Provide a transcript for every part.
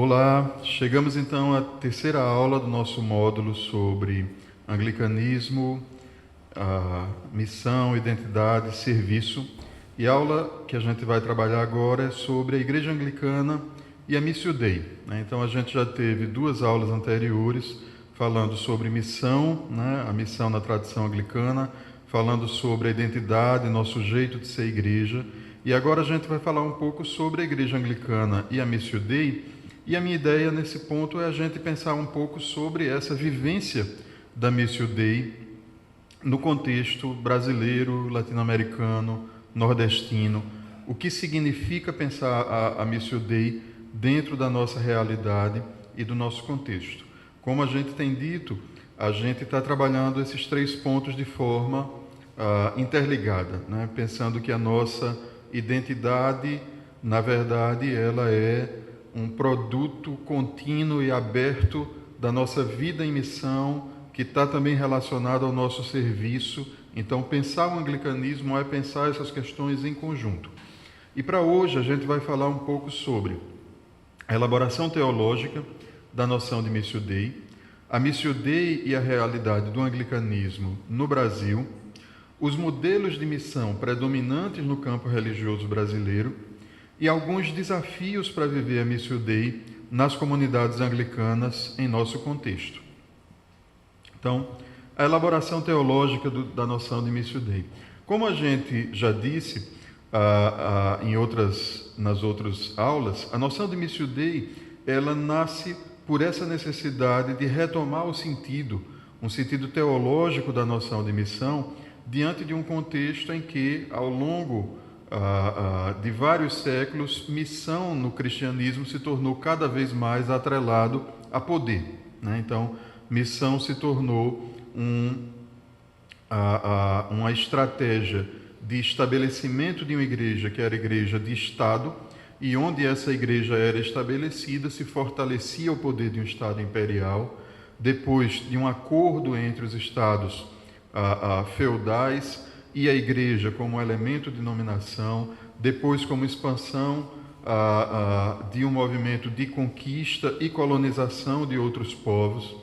Olá, chegamos então à terceira aula do nosso módulo sobre anglicanismo, a missão, identidade, serviço. E a aula que a gente vai trabalhar agora é sobre a Igreja Anglicana e a Missio Dei. Então a gente já teve duas aulas anteriores falando sobre missão, a missão na tradição anglicana, falando sobre a identidade, nosso jeito de ser igreja. E agora a gente vai falar um pouco sobre a Igreja Anglicana e a Missio Dei. E a minha ideia nesse ponto é a gente pensar um pouco sobre essa vivência da Missio Dei no contexto brasileiro, latino-americano, nordestino. O que significa pensar a Missio Dei dentro da nossa realidade e do nosso contexto. Como a gente tem dito, a gente está trabalhando esses três pontos de forma interligada, pensando que a nossa identidade, na verdade, ela é um produto contínuo e aberto da nossa vida em missão, que está também relacionado ao nosso serviço. Então, pensar o anglicanismo é pensar essas questões em conjunto. E para hoje a gente vai falar um pouco sobre a elaboração teológica da noção de Missio Dei, a Missio Dei e a realidade do anglicanismo no Brasil, os modelos de missão predominantes no campo religioso brasileiro e alguns desafios para viver a Missio Dei nas comunidades anglicanas em nosso contexto. Então, a elaboração teológica da noção de Missio Dei. Como a gente já disse nas outras aulas, a noção de Missio Dei, ela nasce por essa necessidade de retomar um sentido teológico da noção de missão, diante de um contexto em que, ao longo de vários séculos, missão no cristianismo se tornou cada vez mais atrelado a poder. Então, missão se tornou uma estratégia de estabelecimento de uma igreja, que era igreja de Estado, e onde essa igreja era estabelecida, se fortalecia o poder de um Estado imperial. Depois de um acordo entre os Estados feudais e a igreja como elemento de dominação, depois como expansão de um movimento de conquista e colonização de outros povos,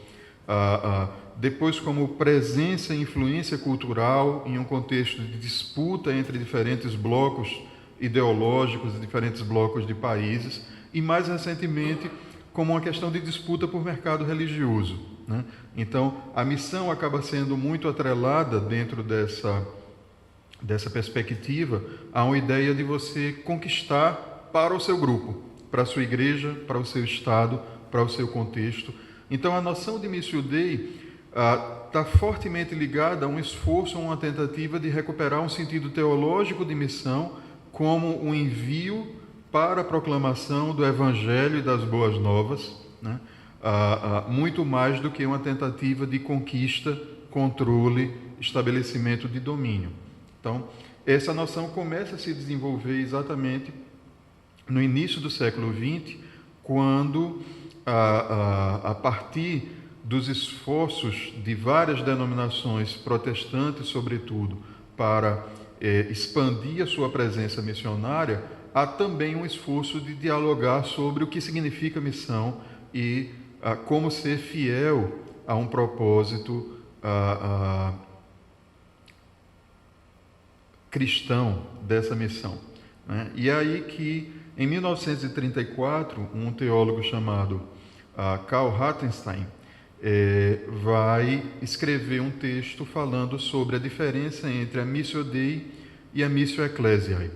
depois como presença e influência cultural em um contexto de disputa entre diferentes blocos ideológicos e diferentes blocos de países, e mais recentemente como uma questão de disputa por mercado religioso. Então, a missão acaba sendo muito atrelada dentro dessa perspectiva a uma ideia de você conquistar para o seu grupo, para a sua igreja, para o seu estado, para o seu contexto. Então, a noção de Missio Dei está fortemente ligada a um esforço, a uma tentativa de recuperar um sentido teológico de missão como um envio para a proclamação do Evangelho e das Boas Novas, muito mais do que uma tentativa de conquista, controle, estabelecimento de domínio. Então, essa noção começa a se desenvolver exatamente no início do século XX, quando, a partir dos esforços de várias denominações protestantes, sobretudo, para expandir a sua presença missionária, há também um esforço de dialogar sobre o que significa missão e como ser fiel a um propósito cristão dessa missão. E é aí que, em 1934, um teólogo chamado Karl Hartenstein vai escrever um texto falando sobre a diferença entre a Missio Dei e a Missio Ecclesiae,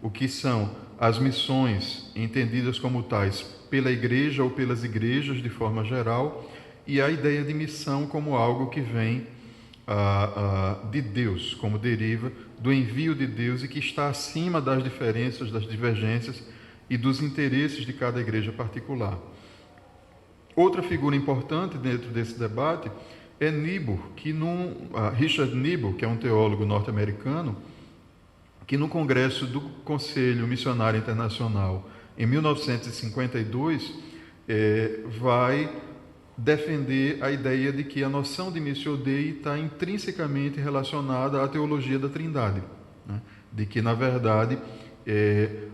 o que são as missões entendidas como tais pela igreja ou pelas igrejas de forma geral, e a ideia de missão como algo que vem de Deus, como deriva do envio de Deus e que está acima das diferenças, das divergências e dos interesses de cada igreja particular. Outra figura importante dentro desse debate é Richard Niebuhr, que é um teólogo norte-americano, que no Congresso do Conselho Missionário Internacional, em 1952, vai defender a ideia de que a noção de Missio Dei está intrinsecamente relacionada à teologia da Trindade, de que, na verdade,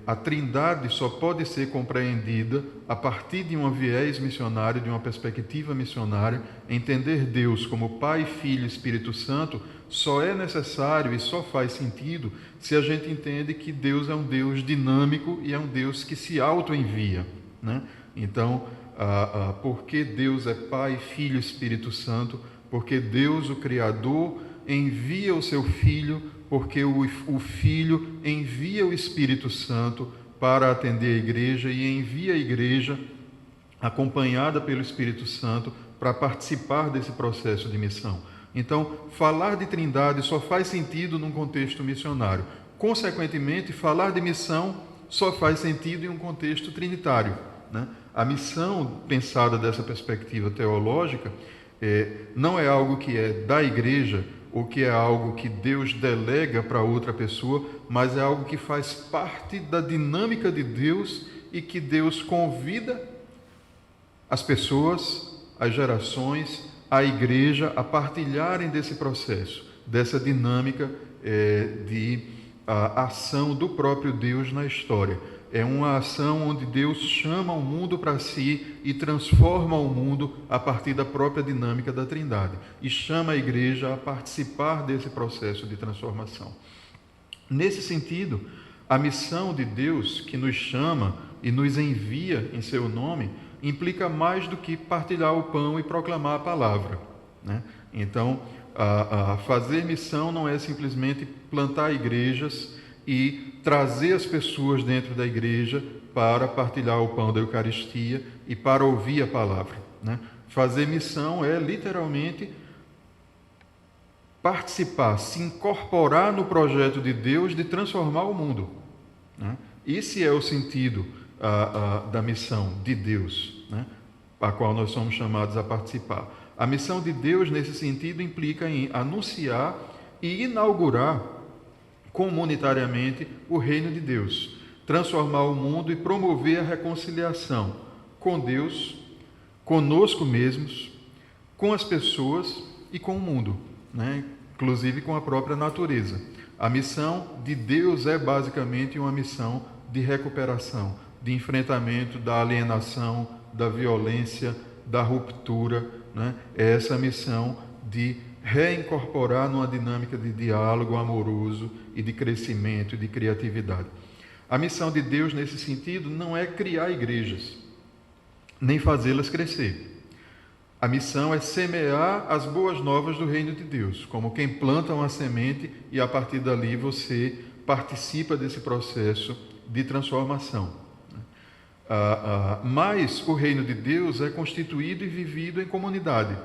a Trindade só pode ser compreendida a partir de um viés missionário, de uma perspectiva missionária. Entender Deus como Pai, Filho e Espírito Santo só é necessário e só faz sentido se a gente entende que Deus é um Deus dinâmico e é um Deus que se auto-envia, né? Então, porque Deus é Pai, Filho e Espírito Santo? Porque Deus, o Criador, envia o seu Filho, porque o Filho envia o Espírito Santo para atender a igreja e envia a igreja, acompanhada pelo Espírito Santo, para participar desse processo de missão. Então, falar de Trindade só faz sentido num contexto missionário. Consequentemente, falar de missão só faz sentido em um contexto trinitário, né? A missão, pensada dessa perspectiva teológica, não é algo que é da igreja, ou que é algo que Deus delega para outra pessoa, mas é algo que faz parte da dinâmica de Deus e que Deus convida as pessoas, as gerações, a igreja a partilharem desse processo, dessa dinâmica de ação do próprio Deus na história. É uma ação onde Deus chama o mundo para si e transforma o mundo a partir da própria dinâmica da Trindade. E chama a igreja a participar desse processo de transformação. Nesse sentido, a missão de Deus, que nos chama e nos envia em seu nome, implica mais do que partilhar o pão e proclamar a palavra, né? Então, fazer missão não é simplesmente plantar igrejas e trazer as pessoas dentro da igreja para partilhar o pão da Eucaristia e para ouvir a palavra, né? Fazer missão é literalmente participar, se incorporar no projeto de Deus de transformar o mundo, né? Esse é o sentido da missão de Deus, né? A qual nós somos chamados a participar. A missão de Deus, nesse sentido, implica em anunciar e inaugurar comunitariamente o reino de Deus, transformar o mundo e promover a reconciliação com Deus, conosco mesmos, com as pessoas e com o mundo, né? Inclusive com a própria natureza. A missão de Deus é basicamente uma missão de recuperação, de enfrentamento da alienação, da violência, da ruptura, né? É essa missão de reincorporar numa dinâmica de diálogo amoroso e de crescimento e de criatividade. A missão de Deus, nesse sentido, não é criar igrejas, nem fazê-las crescer. A missão é semear as boas novas do reino de Deus, como quem planta uma semente e a partir dali você participa desse processo de transformação. Mas o reino de Deus é constituído e vivido em comunidade,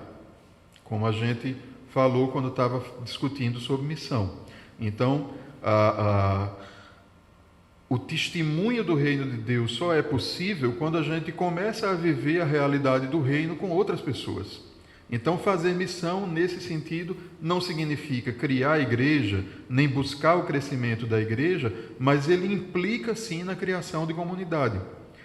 como a gente falou quando estava discutindo sobre missão. Então, o testemunho do reino de Deus só é possível quando a gente começa a viver a realidade do reino com outras pessoas. Então, fazer missão, nesse sentido, não significa criar a igreja, nem buscar o crescimento da igreja, mas ele implica, sim, na criação de comunidade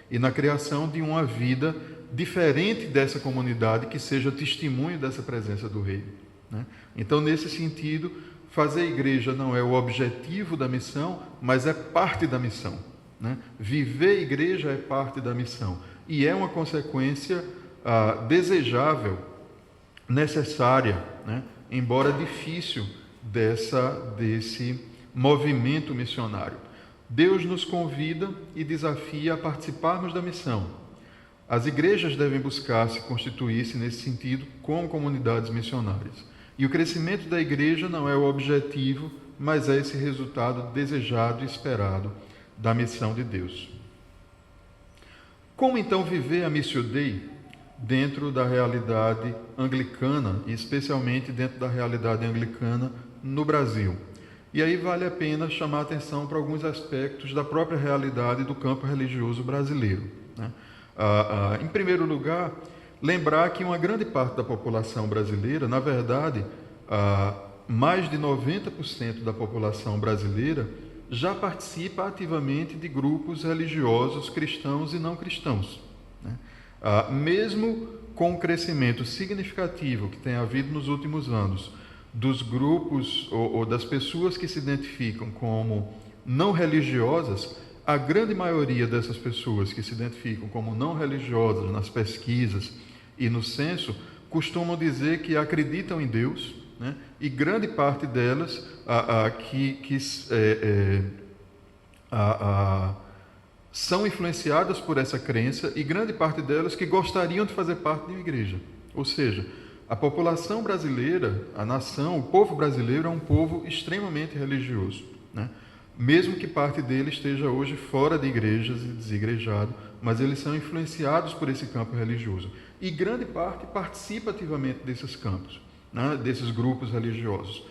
e na criação de uma vida diferente dessa comunidade que seja testemunho dessa presença do reino, né? Então, nesse sentido, fazer igreja não é o objetivo da missão, mas é parte da missão, né? Viver igreja é parte da missão e é uma consequência desejável, necessária, né? Embora difícil, desse movimento missionário. Deus nos convida e desafia a participarmos da missão. As igrejas devem buscar se constituir-se nesse sentido como comunidades missionárias. E o crescimento da igreja não é o objetivo, mas é esse resultado desejado e esperado da missão de Deus. Como então viver a Missio Dei dentro da realidade anglicana, e especialmente dentro da realidade anglicana no Brasil? E aí vale a pena chamar a atenção para alguns aspectos da própria realidade do campo religioso brasileiro, né? Em primeiro lugar, lembrar que uma grande parte da população brasileira, na verdade, mais de 90% da população brasileira já participa ativamente de grupos religiosos cristãos e não cristãos, né? Mesmo com o crescimento significativo que tem havido nos últimos anos dos grupos ou das pessoas que se identificam como não religiosas, a grande maioria dessas pessoas que se identificam como não religiosas nas pesquisas e no censo costumam dizer que acreditam em Deus, né? E grande parte delas são influenciadas por essa crença, e grande parte delas que gostariam de fazer parte de uma igreja. Ou seja, a população brasileira, a nação, o povo brasileiro é um povo extremamente religioso, né? Mesmo que parte dele esteja hoje fora de igrejas e desigrejado, mas eles são influenciados por esse campo religioso. E grande parte participa ativamente desses campos, né? Desses grupos religiosos,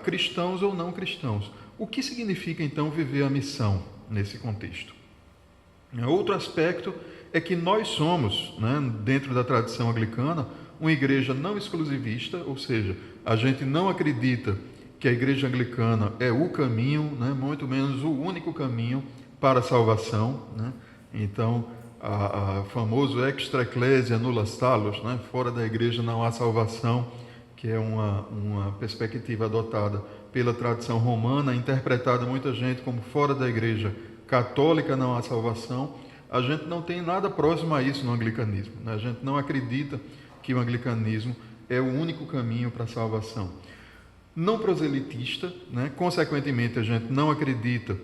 cristãos ou não cristãos. O que significa, então, viver a missão nesse contexto? Outro aspecto é que nós somos, né, dentro da tradição anglicana, uma igreja não exclusivista, ou seja, a gente não acredita que a igreja anglicana é o caminho, né, muito menos o único caminho para a salvação, né? Então, a famoso extra ecclesia nulla salus, né, fora da igreja não há salvação, que é uma perspectiva adotada pela tradição romana, interpretada muita gente como fora da igreja católica não há salvação. A gente não tem nada próximo a isso no anglicanismo, né? A gente não acredita que o anglicanismo é o único caminho para a salvação. Não proselitista, né? Consequentemente, a gente não acredita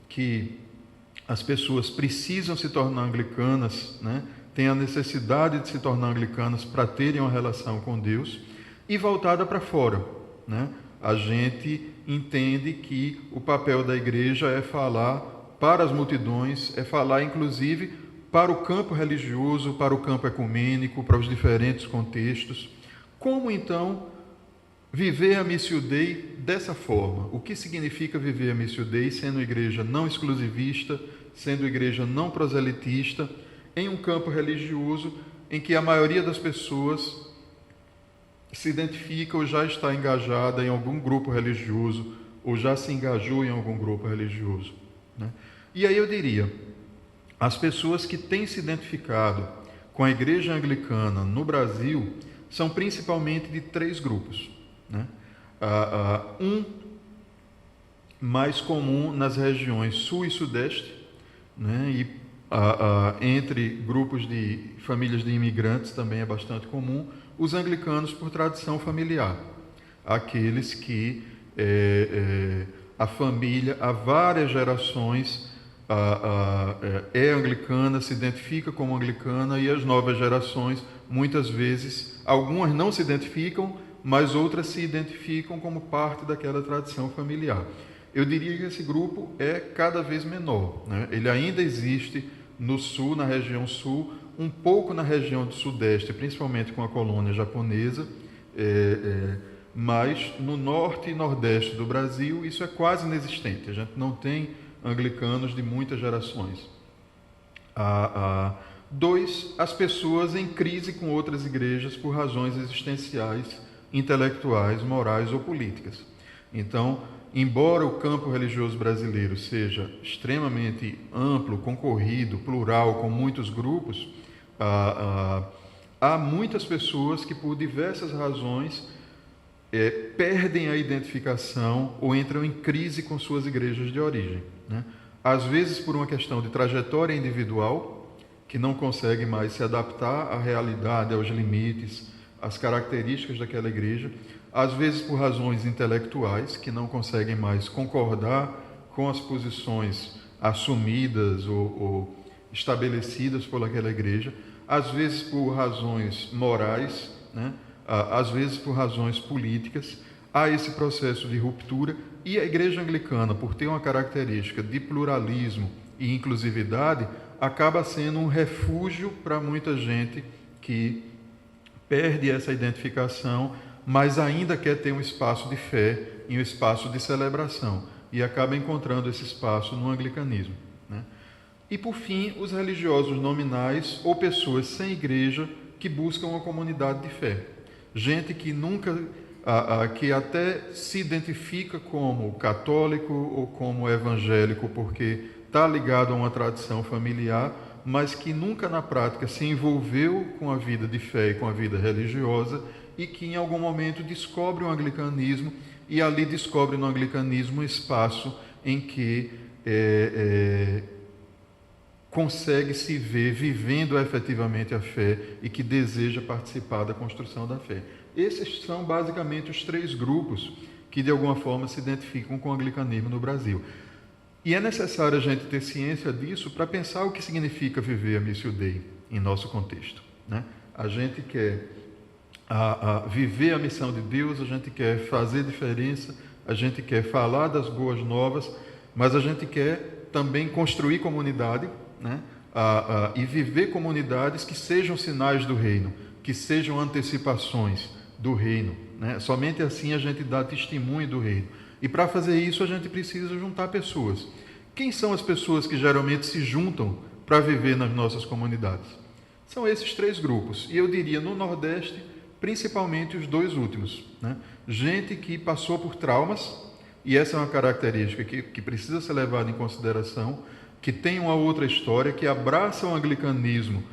que as pessoas precisam se tornar anglicanas, né? Tem a necessidade de se tornar anglicanas para terem uma relação com Deus, e voltada para fora, né? A gente entende que o papel da igreja é falar para as multidões, é falar inclusive para o campo religioso, para o campo ecumênico, para os diferentes contextos. Como então viver a Missio Dei dessa forma? O que significa viver a Missio Dei sendo igreja não exclusivista, sendo igreja não proselitista, em um campo religioso em que a maioria das pessoas se identifica ou já está engajada em algum grupo religioso, ou já se engajou em algum grupo religioso, né? E aí eu diria, as pessoas que têm se identificado com a igreja anglicana no Brasil são principalmente de 3 grupos, né? Um mais comum nas regiões sul e sudeste, né? E entre grupos de famílias de imigrantes também é bastante comum, os anglicanos por tradição familiar, aqueles que a família há várias gerações é anglicana, se identifica como anglicana, e as novas gerações, muitas vezes, algumas não se identificam, mas outras se identificam como parte daquela tradição familiar. Eu diria que esse grupo é cada vez menor, né? Ele ainda existe no sul, na região sul, um pouco na região do sudeste, principalmente com a colônia japonesa, mas no norte e nordeste do Brasil isso é quase inexistente. A gente não tem anglicanos de muitas gerações. 2, as pessoas em crise com outras igrejas por razões existenciais, intelectuais, morais ou políticas. Então, embora o campo religioso brasileiro seja extremamente amplo, concorrido, plural, com muitos grupos, há muitas pessoas que, por diversas razões, perdem a identificação ou entram em crise com suas igrejas de origem, né? Às vezes por uma questão de trajetória individual, que não consegue mais se adaptar à realidade, aos limites, às características daquela igreja, às vezes por razões intelectuais, que não conseguem mais concordar com as posições assumidas ou estabelecidas por aquela igreja, às vezes por razões morais, né? Às vezes por razões políticas. Há esse processo de ruptura, e a igreja anglicana, por ter uma característica de pluralismo e inclusividade, acaba sendo um refúgio para muita gente que perde essa identificação, mas ainda quer ter um espaço de fé e um espaço de celebração, e acaba encontrando esse espaço no anglicanismo, né? E, por fim, os religiosos nominais ou pessoas sem igreja que buscam uma comunidade de fé. Gente que nunca, que até se identifica como católico ou como evangélico porque está ligado a uma tradição familiar, mas que nunca na prática se envolveu com a vida de fé e com a vida religiosa, e que em algum momento descobre o anglicanismo, e ali descobre no anglicanismo um espaço em que consegue se ver vivendo efetivamente a fé e que deseja participar da construção da fé. Esses são basicamente os 3 grupos que de alguma forma se identificam com o anglicanismo no Brasil. E é necessário a gente ter ciência disso para pensar o que significa viver a Missio Dei em nosso contexto, né? A gente quer viver a missão de Deus, a gente quer fazer diferença, a gente quer falar das boas novas, mas a gente quer também construir comunidade, né? E viver comunidades que sejam sinais do reino, que sejam antecipações do reino, né? Somente assim a gente dá testemunho do reino. E para fazer isso a gente precisa juntar pessoas. Quem são as pessoas que geralmente se juntam para viver nas nossas comunidades? São esses 3 grupos. E eu diria no Nordeste, principalmente os 2 últimos, né? Gente que passou por traumas, e essa é uma característica que precisa ser levada em consideração, que tem uma outra história, que abraça o anglicanismo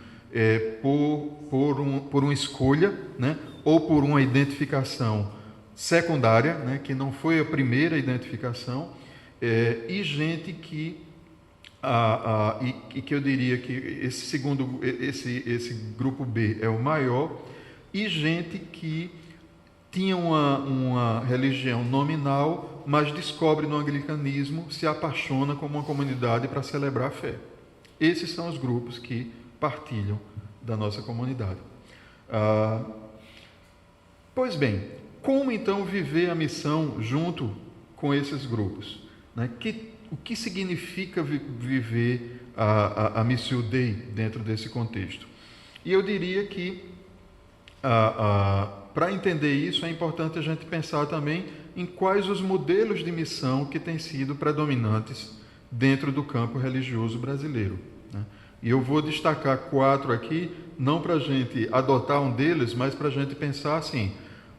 por uma escolha, né? Ou por uma identificação secundária, né? Que não foi a primeira identificação, e gente que que eu diria que esse grupo B é o maior, e gente que tinha uma religião nominal, mas descobre no anglicanismo, se apaixona como uma comunidade para celebrar a fé. Esses são os grupos que partilham da nossa comunidade. Pois bem, como então viver a missão junto com esses grupos, né? O que significa viver a Missio Dei dentro desse contexto? E eu diria que, para entender isso, é importante a gente pensar também em quais os modelos de missão que têm sido predominantes dentro do campo religioso brasileiro, né? E eu vou destacar 4 aqui, não para a gente adotar um deles, mas para a gente pensar assim,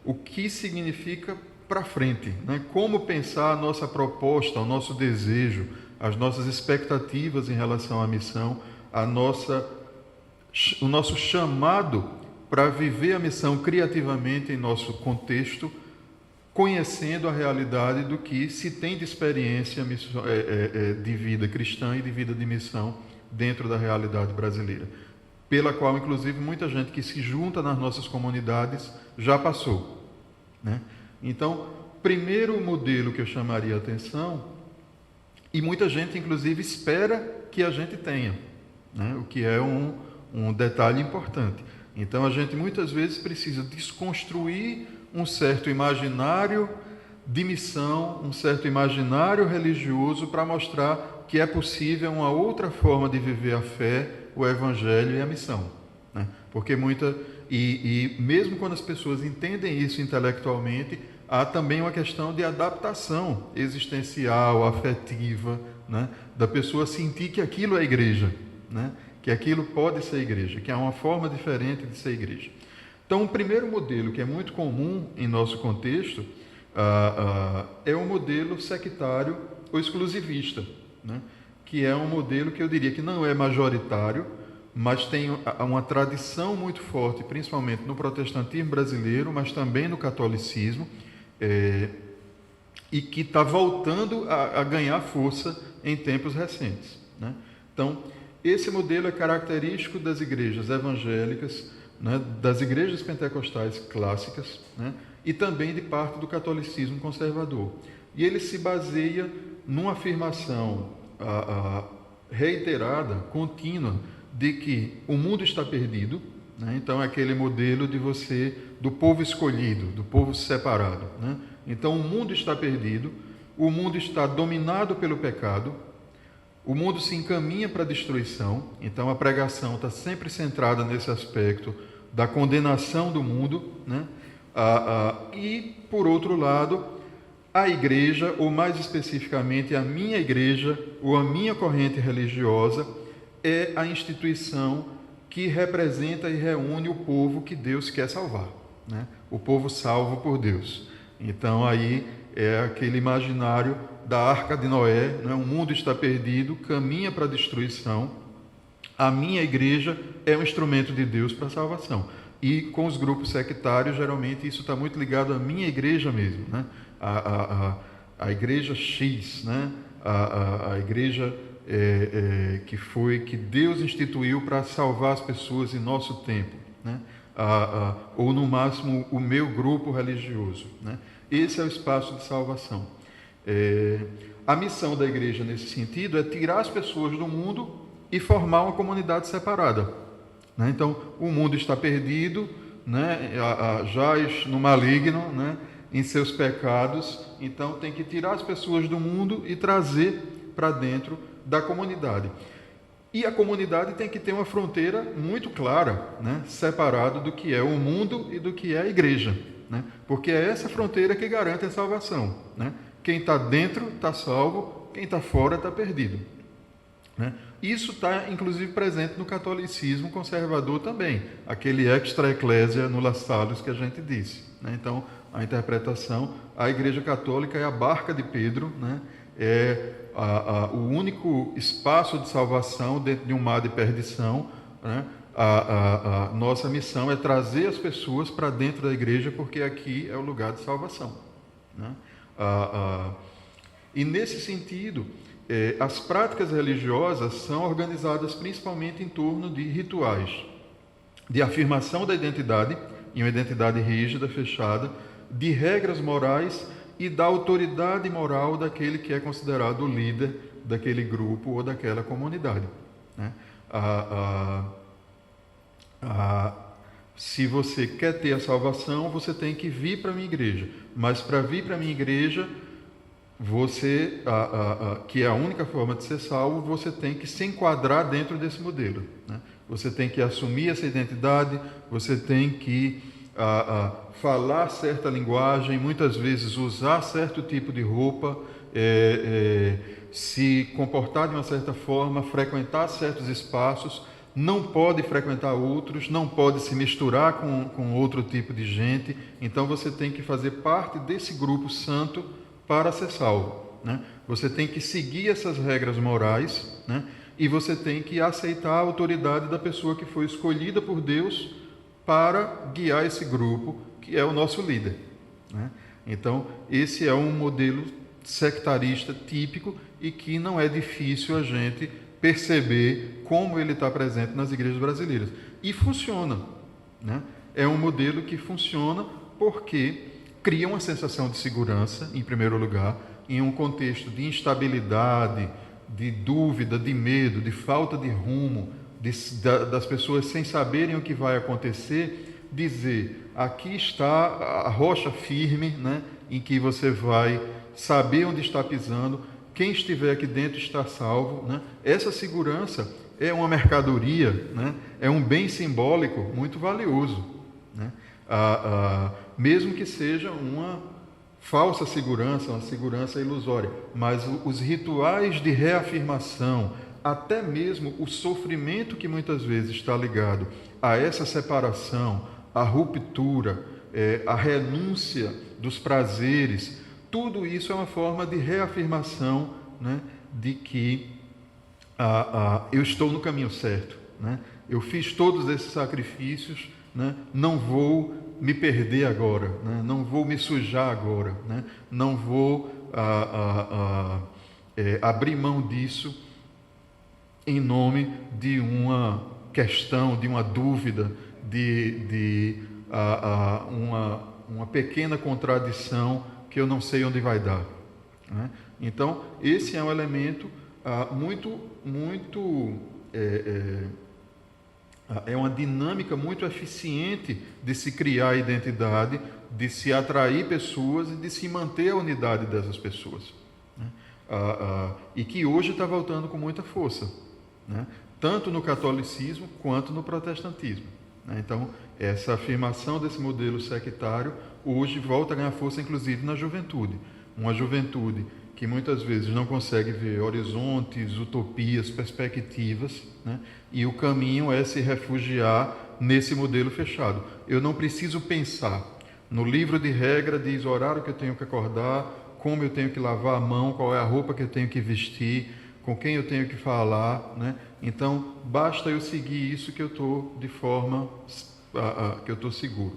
o que significa para frente, né? Como pensar a nossa proposta, o nosso desejo, as nossas expectativas em relação à missão, o nosso chamado para viver a missão criativamente em nosso contexto, conhecendo a realidade do que se tem de experiência de vida cristã e de vida de missão dentro da realidade brasileira, pela qual, inclusive, muita gente que se junta nas nossas comunidades já passou, né? Então, primeiro modelo que eu chamaria a atenção, e muita gente, inclusive, espera que a gente tenha, né? O que é um detalhe importante. Então, a gente muitas vezes precisa desconstruir um certo imaginário de missão, um certo imaginário religioso para mostrar que é possível uma outra forma de viver a fé, o evangelho e a missão, né? Porque mesmo quando as pessoas entendem isso intelectualmente, há também uma questão de adaptação existencial, afetiva, né? Da pessoa sentir que aquilo é igreja, né? Que aquilo pode ser igreja, que há uma forma diferente de ser igreja. Então, o primeiro modelo que é muito comum em nosso contexto é o modelo sectário ou exclusivista, né? Que é um modelo que eu diria que não é majoritário, mas tem uma tradição muito forte, principalmente no protestantismo brasileiro, mas também no catolicismo, e que está voltando a ganhar força em tempos recentes, né? Então, esse modelo é característico das igrejas evangélicas, né, das igrejas pentecostais clássicas, né, e também de parte do catolicismo conservador. E ele se baseia numa afirmação reiterada, contínua, de que o mundo está perdido, né? Então é aquele modelo do povo escolhido, do povo separado, né? Então o mundo está perdido, o mundo está dominado pelo pecado, o mundo se encaminha para a destruição. Então a pregação está sempre centrada nesse aspecto da condenação do mundo, né? E, por outro lado, a igreja, ou mais especificamente a minha igreja, ou a minha corrente religiosa, é a instituição que representa e reúne o povo que Deus quer salvar, né? O povo salvo por Deus. Então aí é aquele imaginário da Arca de Noé, né? O mundo está perdido, caminha para a destruição. A minha igreja é um instrumento de Deus para a salvação. E com os grupos sectários, geralmente isso está muito ligado à minha igreja mesmo, né? A igreja X, né? A igreja que Deus instituiu para salvar as pessoas em nosso tempo, né? Ou no máximo o meu grupo religioso, né? Esse é o espaço de salvação. A missão da igreja nesse sentido é tirar as pessoas do mundo e formar uma comunidade separada, né? Então, o mundo está perdido, né? Jaz no maligno, né? Em seus pecados, então tem que tirar as pessoas do mundo e trazer para dentro da comunidade. E a comunidade tem que ter uma fronteira muito clara, né? Separado do que é o mundo e do que é a igreja, né? Porque é essa fronteira que garante a salvação, né? Quem está dentro está salvo, quem está fora está perdido, né? Isso está, inclusive, presente no catolicismo conservador também, aquele extra ecclesia nulla salus que a gente disse, né? Então, a interpretação, a Igreja Católica é a barca de Pedro, né? É o único espaço de salvação dentro de um mar de perdição, né? A nossa missão é trazer as pessoas para dentro da igreja, porque aqui é o lugar de salvação, né? E nesse sentido, as práticas religiosas são organizadas principalmente em torno de rituais de afirmação da identidade, em uma identidade rígida, fechada, de regras morais e da autoridade moral daquele que é considerado o líder daquele grupo ou daquela comunidade, né? Se você quer ter a salvação, você tem que vir para a minha igreja, mas para vir para a minha igreja, você, que é a única forma de ser salvo, você tem que se enquadrar dentro desse modelo, né? Você tem que assumir essa identidade, você tem que falar certa linguagem, muitas vezes usar certo tipo de roupa, se comportar de uma certa forma, frequentar certos espaços, não pode frequentar outros, não pode se misturar com outro tipo de gente. Então você tem que fazer parte desse grupo santo para ser salvo, né? Você tem que seguir essas regras morais, né? E você tem que aceitar a autoridade da pessoa que foi escolhida por Deus para guiar esse grupo, que é o nosso líder, né? Então, esse é um modelo sectarista típico e que não é difícil a gente perceber como ele está presente nas igrejas brasileiras. E funciona, né? É um modelo que funciona porque cria uma sensação de segurança, em primeiro lugar, em um contexto de instabilidade, de dúvida, de medo, de falta de rumo, das pessoas sem saberem o que vai acontecer, dizer, aqui está a rocha firme, né, em que você vai saber onde está pisando, quem estiver aqui dentro está salvo, né? Essa segurança é uma mercadoria, né? É um bem simbólico muito valioso, né? Mesmo que seja uma falsa segurança, uma segurança ilusória, mas os rituais de reafirmação, até mesmo o sofrimento que muitas vezes está ligado a essa separação, a ruptura, a renúncia dos prazeres, tudo isso é uma forma de reafirmação, né, de que eu estou no caminho certo, né? Eu fiz todos esses sacrifícios, né? Não vou me perder agora, né? Não vou me sujar agora, né? Não vou abrir mão disso em nome de uma questão, de uma dúvida, de uma pequena contradição que eu não sei onde vai dar, né? Então, esse é um elemento é uma dinâmica muito eficiente de se criar a identidade, de se atrair pessoas e de se manter a unidade dessas pessoas, né? E que hoje está voltando com muita força, né? Tanto no catolicismo quanto no protestantismo, né? Então, essa afirmação desse modelo sectário hoje volta a ganhar força, inclusive na juventude. Uma juventude que muitas vezes não consegue ver horizontes, utopias, perspectivas, né? E o caminho é se refugiar nesse modelo fechado. Eu não preciso pensar. No livro de regra diz o horário que eu tenho que acordar, como eu tenho que lavar a mão, qual é a roupa que eu tenho que vestir, com quem eu tenho que falar, né? Então, basta eu seguir isso que eu estou de forma que eu estou seguro.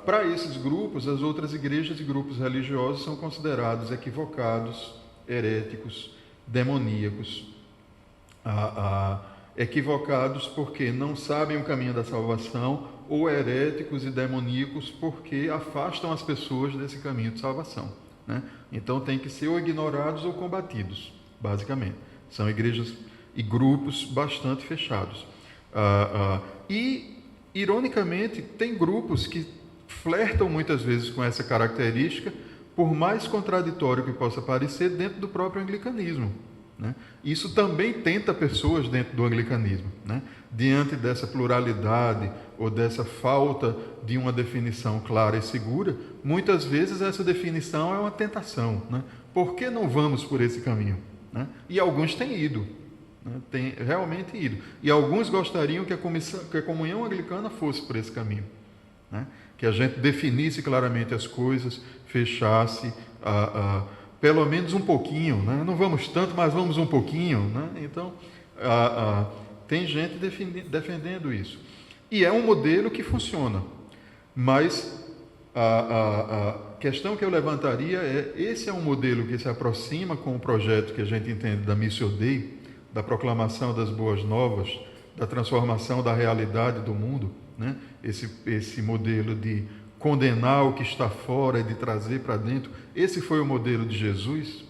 Para esses grupos, as outras igrejas e grupos religiosos são considerados equivocados, heréticos, demoníacos, equivocados porque não sabem o caminho da salvação, ou heréticos e demoníacos porque afastam as pessoas desse caminho de salvação, né? Então tem que ser ou ignorados ou combatidos, basicamente. São igrejas e grupos bastante fechados. E, ironicamente, tem grupos que flertam muitas vezes com essa característica, por mais contraditório que possa parecer, dentro do próprio anglicanismo, né? Isso também tenta pessoas dentro do anglicanismo, né? Diante dessa pluralidade ou dessa falta de uma definição clara e segura, muitas vezes essa definição é uma tentação, né? Por que não vamos por esse caminho, né? E alguns têm ido, né? Têm realmente ido. E alguns gostariam que a comunhão anglicana fosse por esse caminho, né? Que a gente definisse claramente as coisas, fechasse pelo menos um pouquinho, né? Não vamos tanto, mas vamos um pouquinho, né? Então, tem gente defendendo isso. E é um modelo que funciona, mas a questão que eu levantaria é: esse é um modelo que se aproxima com o projeto que a gente entende da Missio Dei, da proclamação das boas novas, da transformação da realidade do mundo, né? Esse modelo de condenar o que está fora e de trazer para dentro. Esse foi o modelo de Jesus,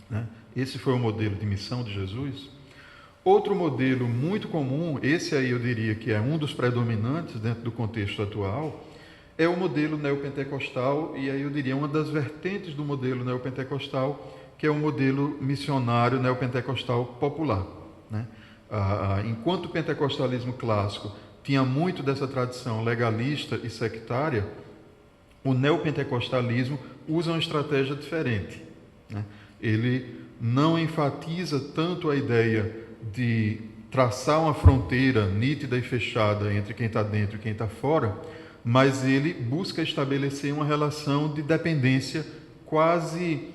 né? Esse foi o modelo de missão de Jesus. Outro modelo muito comum, esse aí eu diria que é um dos predominantes dentro do contexto atual, é o modelo neopentecostal, e aí eu diria uma das vertentes do modelo neopentecostal, que é o modelo missionário neopentecostal popular, né? Enquanto o pentecostalismo clássico tinha muito dessa tradição legalista e sectária, o neopentecostalismo usa uma estratégia diferente, né? Ele não enfatiza tanto a ideia de traçar uma fronteira nítida e fechada entre quem está dentro e quem está fora, mas ele busca estabelecer uma relação de dependência quase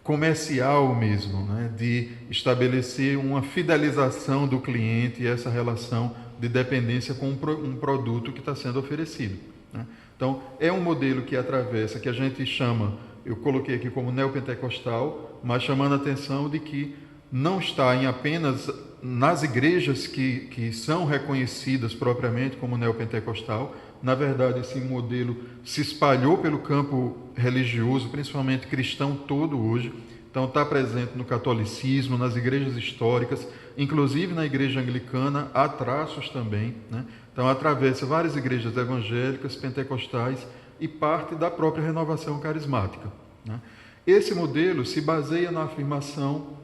comercial mesmo, né? De estabelecer uma fidelização do cliente e essa relação de dependência com um produto que está sendo oferecido, né? Então, é um modelo que atravessa, que a gente chama, eu coloquei aqui como neopentecostal, mas chamando a atenção de que não está em apenas nas igrejas que são reconhecidas propriamente como neopentecostal. Na verdade, esse modelo se espalhou pelo campo religioso, principalmente cristão todo hoje. Então, está presente no catolicismo, nas igrejas históricas, inclusive na igreja anglicana, há traços também, né? Então, atravessa várias igrejas evangélicas, pentecostais e parte da própria renovação carismática, né? Esse modelo se baseia na afirmação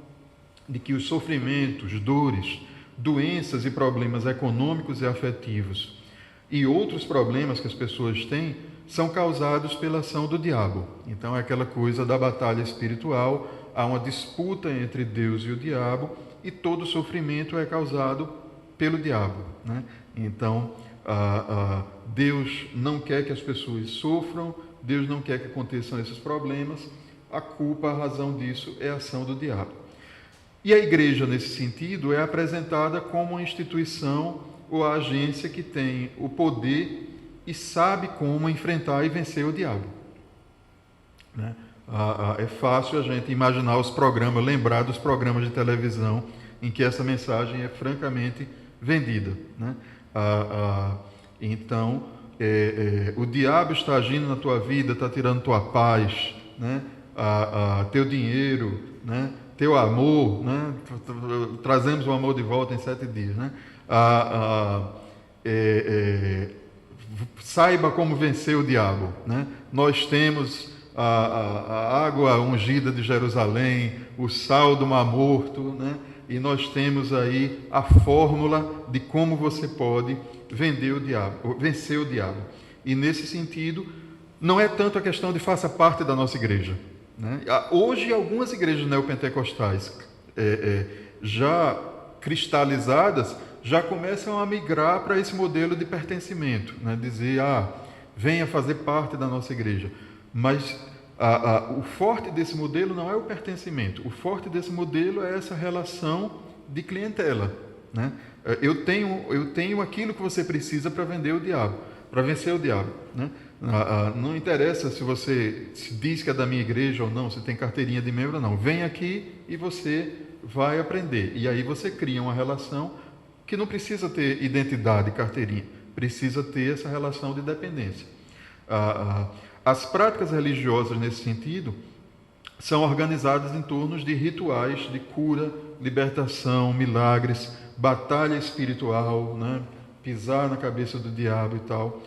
de que os sofrimentos, dores, doenças e problemas econômicos e afetivos e outros problemas que as pessoas têm são causados pela ação do diabo. Então, é aquela coisa da batalha espiritual, há uma disputa entre Deus e o diabo, e todo sofrimento é causado pelo diabo, né? Então, Deus não quer que as pessoas sofram, Deus não quer que aconteçam esses problemas, a culpa, a razão disso é a ação do diabo. E a igreja, nesse sentido, é apresentada como uma instituição ou a agência que tem o poder e sabe como enfrentar e vencer o diabo, né? É fácil a gente imaginar os programas, lembrar dos programas de televisão em que essa mensagem é francamente vendida, né? Então, o diabo está agindo na tua vida, está tirando tua paz, né? Teu dinheiro, né? Teu amor, né? Trazemos o amor de volta em 7 dias, né? Saiba como vencer o diabo, né? Nós temos a água ungida de Jerusalém, o sal do Mar Morto, né? E nós temos aí a fórmula de como você pode vencer o diabo. E nesse sentido, não é tanto a questão de faça parte da nossa igreja, né? Hoje, algumas igrejas neopentecostais já cristalizadas já começam a migrar para esse modelo de pertencimento, né? Dizer, venha fazer parte da nossa igreja. Mas o forte desse modelo não é o pertencimento, o forte desse modelo é essa relação de clientela, né? Eu tenho aquilo que você precisa para vender o diabo. para vencer o diabo, né? Não interessa se você se diz que é da minha igreja ou não, se tem carteirinha de membro ou não. Vem aqui e você vai aprender. E aí você cria uma relação que não precisa ter identidade, carteirinha, precisa ter essa relação de dependência. As práticas religiosas nesse sentido são organizadas em torno de rituais de cura, libertação, milagres, batalha espiritual, né? Pisar na cabeça do diabo e tal.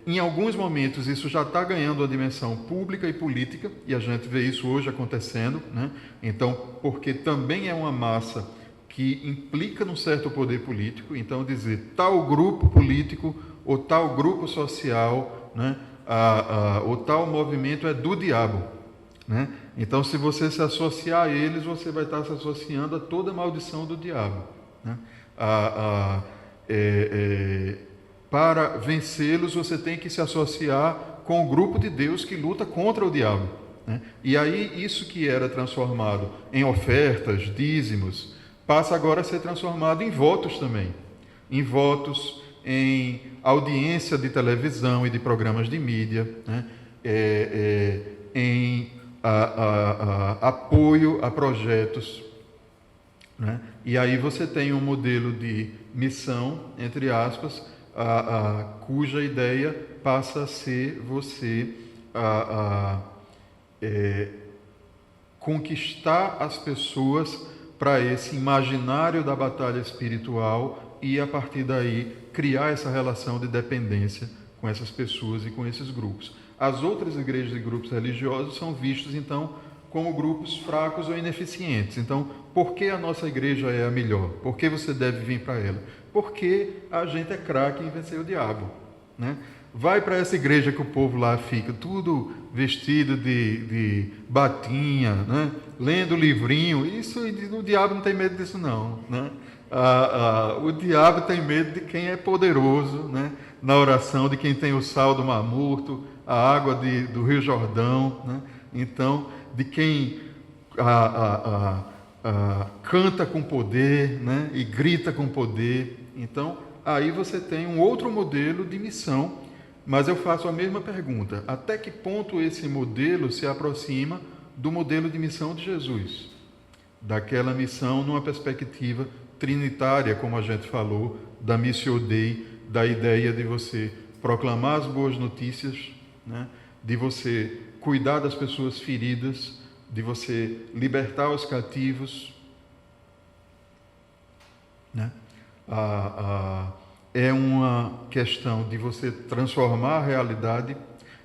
Em alguns momentos isso já está ganhando uma dimensão pública e política, e a gente vê isso hoje acontecendo, né? Então, porque também é uma massa que implica num certo poder político, então dizer tal grupo político ou tal grupo social, né? Ou tal movimento é do diabo, né? Então, se você se associar a eles, você vai estar se associando a toda a maldição do diabo, né? Para vencê-los, você tem que se associar com o grupo de Deus que luta contra o diabo, né? E aí, isso que era transformado em ofertas, dízimos, passa agora a ser transformado em votos também. Em votos, em audiência de televisão e de programas de mídia, né? Em apoio a projetos, né? E aí você tem um modelo de missão, entre aspas, cuja ideia passa a ser você conquistar as pessoas para esse imaginário da batalha espiritual e, a partir daí, criar essa relação de dependência com essas pessoas e com esses grupos. As outras igrejas e grupos religiosos são vistos, então, como grupos fracos ou ineficientes. Então, por que a nossa igreja é a melhor? Por que você deve vir para ela? Porque a gente é craque em vencer o diabo, né? Vai para essa igreja que o povo lá fica tudo vestido de batinha, né? Lendo livrinho. Isso, o diabo não tem medo disso não, né? O diabo tem medo de quem é poderoso, né? Na oração, de quem tem o sal do Mar Morto, a água do Rio Jordão, né? Então, de quem canta com poder, né? E grita com poder. Então, aí você tem um outro modelo de missão, mas eu faço a mesma pergunta: até que ponto esse modelo se aproxima do modelo de missão de Jesus? Daquela missão numa perspectiva trinitária, como a gente falou, da Missio Dei, da ideia de você proclamar as boas notícias, né? De você cuidar das pessoas feridas, de você libertar os cativos, né? É uma questão de você transformar a realidade,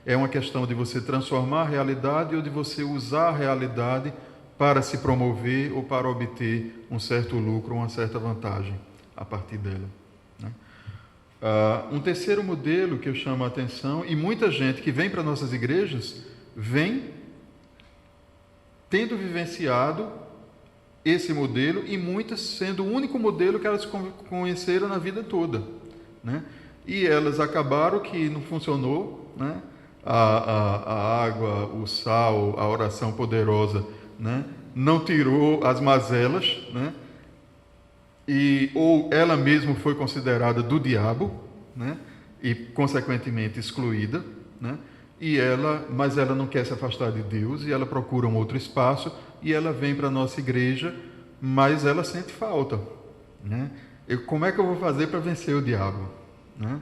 é uma questão de você transformar a realidade ou de você usar a realidade para se promover ou para obter um certo lucro, uma certa vantagem a partir dela, né? Um terceiro modelo que eu chamo a atenção, e muita gente que vem para nossas igrejas, vem tendo vivenciado esse modelo, e muitas sendo o único modelo que elas conheceram na vida toda, né? E elas acabaram que não funcionou, né? A água, o sal, a oração poderosa, né? Não tirou as mazelas, né? Ou ela mesma foi considerada do diabo, né? E consequentemente excluída, né? Mas ela não quer se afastar de Deus, e ela procura um outro espaço, e ela vem para a nossa igreja, mas ela sente falta, né? Como é que eu vou fazer para vencer o diabo, né?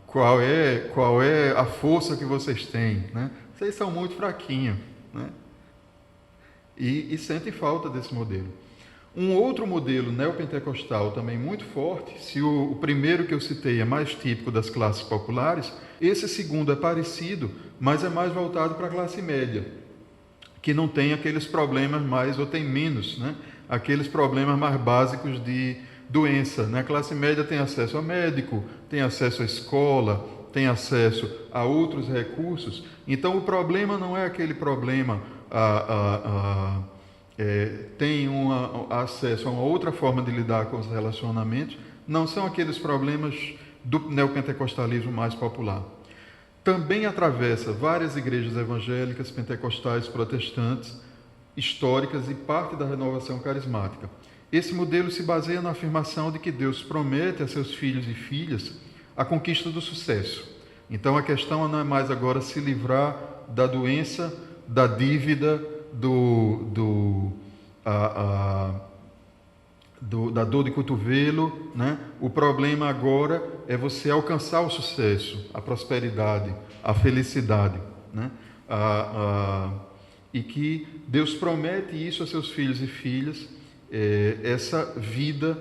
Qual é a força que vocês têm, né? Vocês são muito fraquinhos, né? E sentem falta desse modelo. Um outro modelo neopentecostal também muito forte, se o primeiro que eu citei é mais típico das classes populares, esse segundo é parecido, mas é mais voltado para a classe média, que não tem aqueles problemas mais, ou tem menos, né? Aqueles problemas mais básicos de doença, né? A classe média tem acesso a médico, tem acesso à escola, tem acesso a outros recursos. Então, o problema não é aquele problema... tem acesso a uma outra forma de lidar com os relacionamentos, não são aqueles problemas do neopentecostalismo mais popular. Também atravessa várias igrejas evangélicas, pentecostais, protestantes, históricas e parte da renovação carismática. Esse modelo se baseia na afirmação de que Deus promete a seus filhos e filhas a conquista do sucesso. Então a questão não é mais agora se livrar da doença, da dívida, da dor de cotovelo, né? O problema agora é você alcançar o sucesso, a prosperidade, a felicidade, né? E que Deus promete isso a seus filhos e filhas, essa vida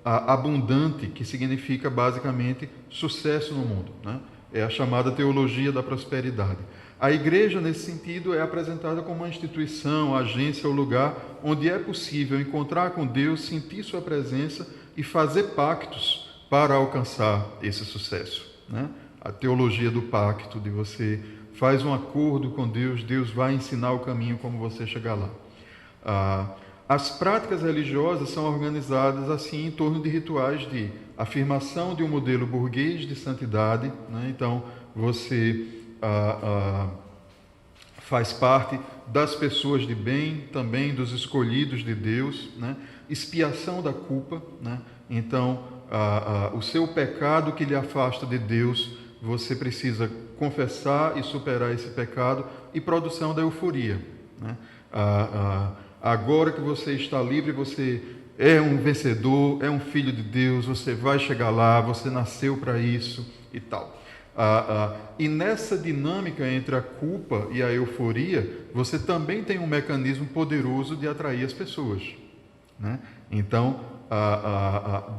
abundante, que significa basicamente sucesso no mundo, né? É a chamada teologia da prosperidade. A igreja, nesse sentido, é apresentada como uma instituição, agência ou lugar onde é possível encontrar com Deus, sentir sua presença e fazer pactos para alcançar esse sucesso, né? A teologia do pacto, de você faz um acordo com Deus, Deus vai ensinar o caminho como você chegar lá. As práticas religiosas são organizadas assim em torno de rituais de afirmação de um modelo burguês de santidade, né? Então, você faz parte das pessoas de bem, também dos escolhidos de Deus, né? Expiação da culpa, né? Então, o seu pecado que lhe afasta de Deus, você precisa confessar e superar esse pecado, e produção da euforia, né? Agora que você está livre, você é um vencedor, é um filho de Deus, você vai chegar lá, você nasceu para isso e tal. E nessa dinâmica entre a culpa e a euforia, você também tem um mecanismo poderoso de atrair as pessoas, né? Então,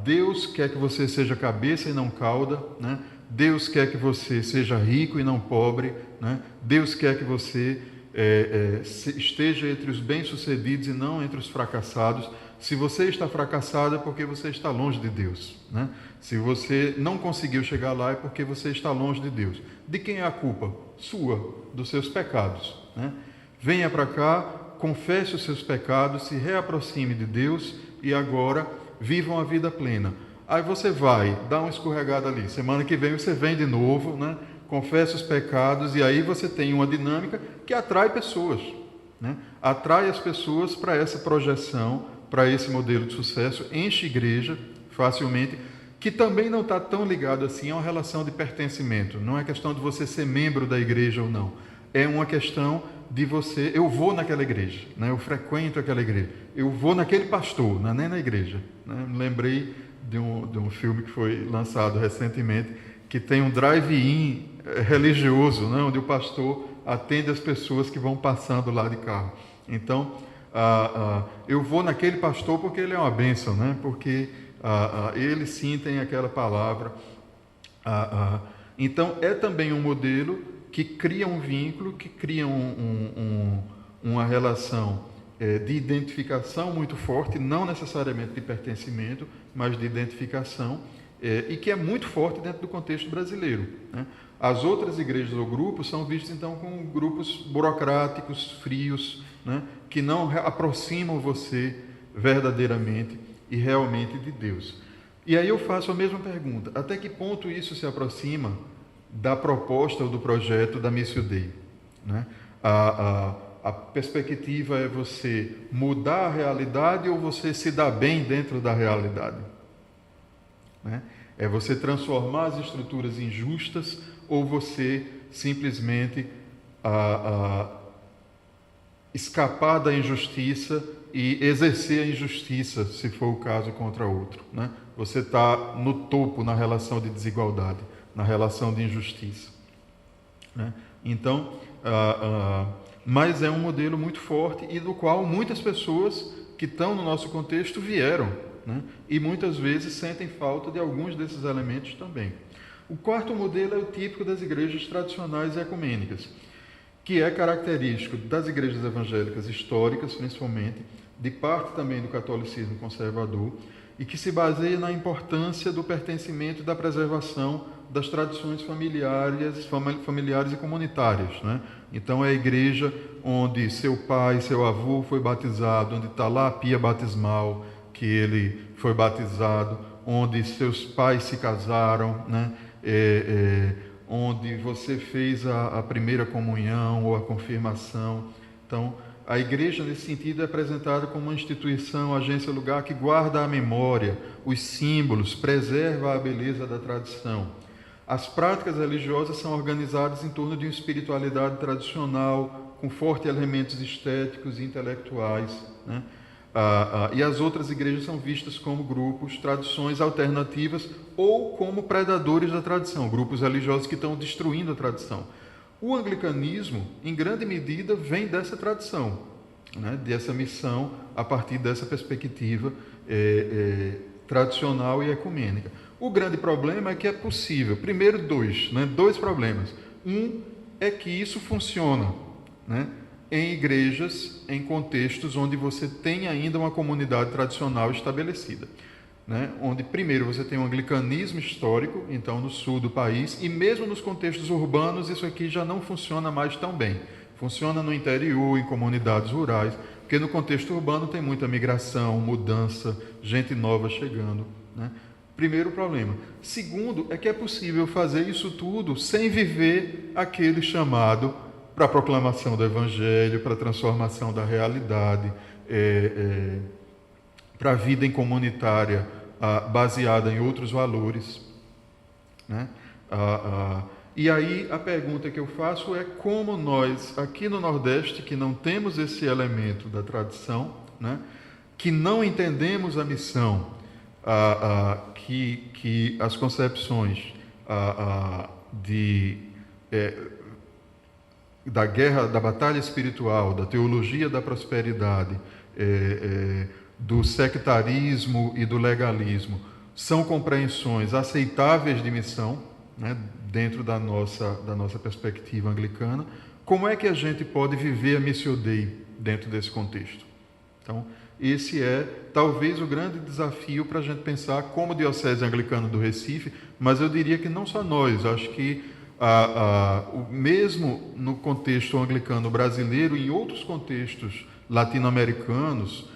Deus quer que você seja cabeça e não cauda, né? Deus quer que você seja rico e não pobre, né? Deus quer que você esteja entre os bem-sucedidos e não entre os fracassados. Se você está fracassado é porque você está longe de Deus, né? Se você não conseguiu chegar lá é porque você está longe de Deus. De quem é a culpa? Sua, dos seus pecados, né? Venha para cá, confesse os seus pecados, se reaproxime de Deus e agora viva uma vida plena. Aí você vai, dá uma escorregada ali, semana que vem você vem de novo, né? Confessa os pecados, e aí você tem uma dinâmica que atrai pessoas, né? Atrai as pessoas para essa projeção, para esse modelo de sucesso, enche igreja facilmente, que também não está tão ligado assim a uma relação de pertencimento. Não é questão de você ser membro da igreja ou não. É uma questão de você, eu vou naquela igreja, né? Eu frequento aquela igreja, eu vou naquele pastor, não é nem na igreja, né? Me lembrei de um filme que foi lançado recentemente, que tem um drive-in religioso, né? Onde o pastor atende as pessoas que vão passando lá de carro. Então, eu vou naquele pastor porque ele é uma bênção, né? Porque ele sim tem aquela palavra. Então, é também um modelo que cria um vínculo, que cria uma relação de identificação muito forte, não necessariamente de pertencimento, mas de identificação, e que é muito forte dentro do contexto brasileiro, né? As outras igrejas ou grupos são vistos então como grupos burocráticos, frios, né? Que não aproximam você verdadeiramente e realmente de Deus. E aí eu faço a mesma pergunta: até que ponto isso se aproxima da proposta ou do projeto da Missio Dei, né? A perspectiva é você mudar a realidade ou você se dar bem dentro da realidade, né? É você transformar as estruturas injustas ou você simplesmente escapar da injustiça e exercer a injustiça, se for o caso, contra outro, né? Você está no topo na relação de desigualdade, na relação de injustiça, né? Então, mas é um modelo muito forte e do qual muitas pessoas que estão no nosso contexto vieram, né? E muitas vezes sentem falta de alguns desses elementos também. O quarto modelo é o típico das igrejas tradicionais e ecumênicas, que é característico das igrejas evangélicas históricas, principalmente, de parte também do catolicismo conservador, e que se baseia na importância do pertencimento e da preservação das tradições familiares e comunitárias, né? Então é a igreja onde seu pai, seu avô foi batizado, onde está lá a pia batismal, que ele foi batizado, onde seus pais se casaram, né? Onde você fez a primeira comunhão ou a confirmação. Então, a igreja, nesse sentido, é apresentada como uma instituição, agência, lugar que guarda a memória, os símbolos, preserva a beleza da tradição. As práticas religiosas são organizadas em torno de uma espiritualidade tradicional, com fortes elementos estéticos e intelectuais, né? E as outras igrejas são vistas como grupos, tradições alternativas ou como predadores da tradição, grupos religiosos que estão destruindo a tradição. O anglicanismo, em grande medida, vem dessa tradição, né? Dessa missão a partir dessa perspectiva tradicional e ecumênica. O grande problema é que é possível, primeiro dois problemas. Um é que isso funciona, né, em igrejas, em contextos onde você tem ainda uma comunidade tradicional estabelecida, né, onde primeiro você tem um anglicanismo histórico, então no sul do país, e mesmo nos contextos urbanos isso aqui já não funciona mais tão bem. Funciona no interior, em comunidades rurais, porque no contexto urbano tem muita migração, mudança, gente nova chegando, né? Primeiro problema. Segundo, é que é possível fazer isso tudo sem viver aquele chamado para a proclamação do Evangelho, para a transformação da realidade, para a vida em comunitária baseada em outros valores, né? E aí a pergunta que eu faço é como nós, aqui no Nordeste, que não temos esse elemento da tradição, né, que não entendemos a missão, que as concepções da guerra, da batalha espiritual, da teologia da prosperidade, do sectarismo e do legalismo, são compreensões aceitáveis de missão, né, dentro da nossa perspectiva anglicana. Como é que a gente pode viver a Missio Dei dentro desse contexto? Então, esse é talvez o grande desafio para a gente pensar como Diocese Anglicana do Recife, mas eu diria que não só nós, acho que mesmo no contexto anglicano brasileiro e em outros contextos latino-americanos,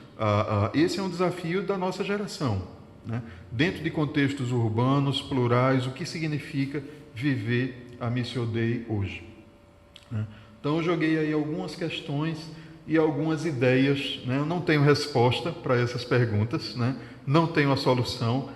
esse é um desafio da nossa geração, né? Dentro de contextos urbanos, plurais, o que significa viver a Missio Dei hoje, né? Então eu joguei aí algumas questões e algumas ideias, né? Eu não tenho resposta para essas perguntas, né? Não tenho a solução,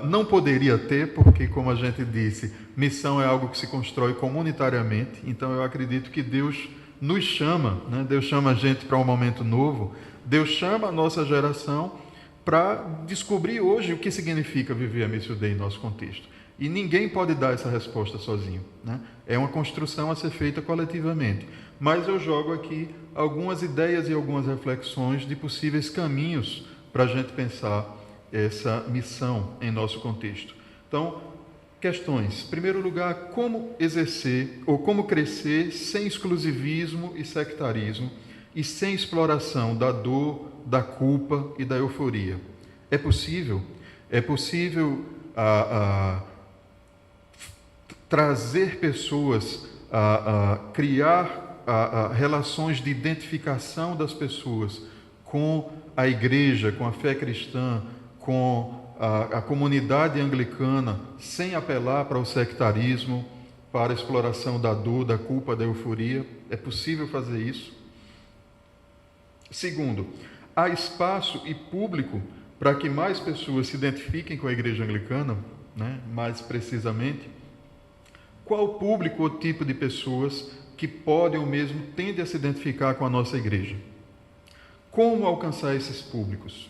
não poderia ter, porque, como a gente disse, missão é algo que se constrói comunitariamente. Então eu acredito que Deus nos chama, né? Deus chama a gente para um momento novo, Deus chama a nossa geração para descobrir hoje o que significa viver a Missio Dei em nosso contexto. E ninguém pode dar essa resposta sozinho, né? É uma construção a ser feita coletivamente. Mas eu jogo aqui algumas ideias e algumas reflexões de possíveis caminhos para a gente pensar essa missão em nosso contexto. Então, questões. Em primeiro lugar, como exercer ou como crescer sem exclusivismo e sectarismo e sem exploração da dor, da culpa e da euforia. É possível? É possível trazer pessoas, criar relações de identificação das pessoas com a igreja, com a fé cristã, com a comunidade anglicana, sem apelar para o sectarismo, para a exploração da dor, da culpa, da euforia. É possível fazer isso? Segundo, há espaço e público para que mais pessoas se identifiquem com a igreja anglicana, né? Mais precisamente, qual público ou tipo de pessoas que podem ou mesmo tendem a se identificar com a nossa igreja? Como alcançar esses públicos?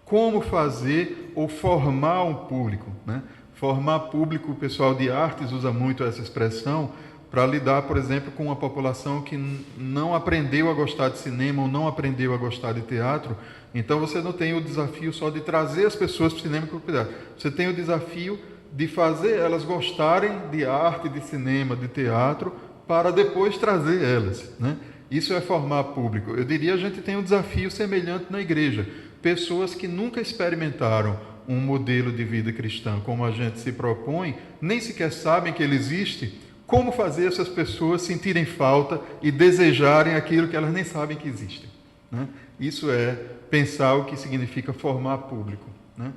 Como fazer ou formar um público, né? Formar público, o pessoal de artes usa muito essa expressão para lidar, por exemplo, com uma população que não aprendeu a gostar de cinema ou não aprendeu a gostar de teatro. Então você não tem o desafio só de trazer as pessoas para o cinema e para o teatro. Você tem o desafio de fazer elas gostarem de arte, de cinema, de teatro, para depois trazer elas, né? Isso é formar público. Eu diria que a gente tem um desafio semelhante na igreja. Pessoas que nunca experimentaram um modelo de vida cristã como a gente se propõe, nem sequer sabem que ele existe. Como fazer essas pessoas sentirem falta e desejarem aquilo que elas nem sabem que existe, né? Isso é pensar o que significa formar público, né?